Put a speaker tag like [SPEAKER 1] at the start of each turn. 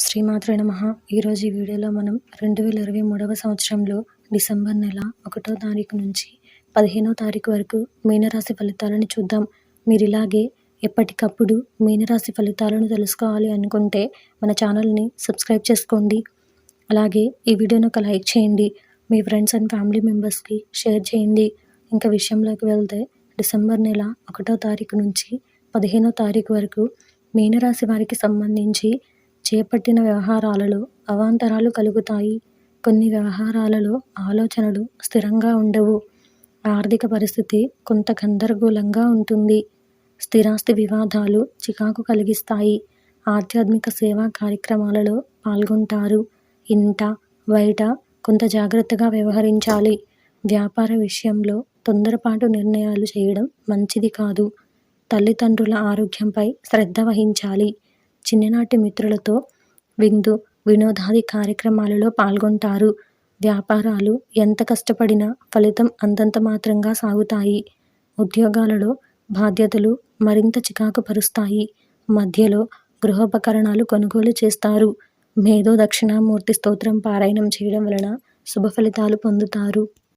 [SPEAKER 1] శ్రీమాత్రే నమః. ఈరోజు ఈ వీడియోలో మనం 2023వ సంవత్సరంలో డిసెంబర్ నెల 1వ తారీఖు నుంచి 15వ తారీఖు వరకు మీనరాశి ఫలితాలను చూద్దాం. మీరు ఇలాగే ఎప్పటికప్పుడు మీనరాశి ఫలితాలను తెలుసుకోవాలి అనుకుంటే మన ఛానల్ని సబ్స్క్రైబ్ చేసుకోండి. అలాగే ఈ వీడియోని ఒక లైక్ చేయండి. మీ ఫ్రెండ్స్ అండ్ ఫ్యామిలీ మెంబర్స్కి షేర్ చేయండి. ఇంకా విషయంలోకి వెళ్తే డిసెంబర్ నెల 1వ తారీఖు నుంచి 15వ తారీఖు వరకు మీనరాశి వారికి సంబంధించి చేపట్టిన వ్యవహారాలలో అవాంతరాలు కలుగుతాయి. కొన్ని వ్యవహారాలలో ఆలోచనలు స్థిరంగా ఉండవు. ఆర్థిక పరిస్థితి కొంత గందరగోళంగా ఉంటుంది. స్థిరాస్తి వివాదాలు చికాకు కలిగిస్తాయి. ఆధ్యాత్మిక సేవా కార్యక్రమాలలో పాల్గొంటారు. ఇంట బయట కొంత జాగ్రత్తగా వ్యవహరించాలి. వ్యాపార విషయంలో తొందరపాటు నిర్ణయాలు చేయడం మంచిది కాదు. తల్లిదండ్రుల ఆరోగ్యంపై శ్రద్ధ వహించాలి. చిన్ననాటి మిత్రులతో విందు వినోదాది కార్యక్రమాలలో పాల్గొంటారు. వ్యాపారాలు ఎంత కష్టపడినా ఫలితం అంతంత మాత్రంగా సాగుతాయి. ఉద్యోగాలలో బాధ్యతలు మరింత చికాకు పరుస్తాయి. మధ్యలో గృహోపకరణాలు కొనుగోలు చేస్తారు. మేధో దక్షిణామూర్తి స్తోత్రం పారాయణం చేయడం వలన శుభ ఫలితాలు పొందుతారు.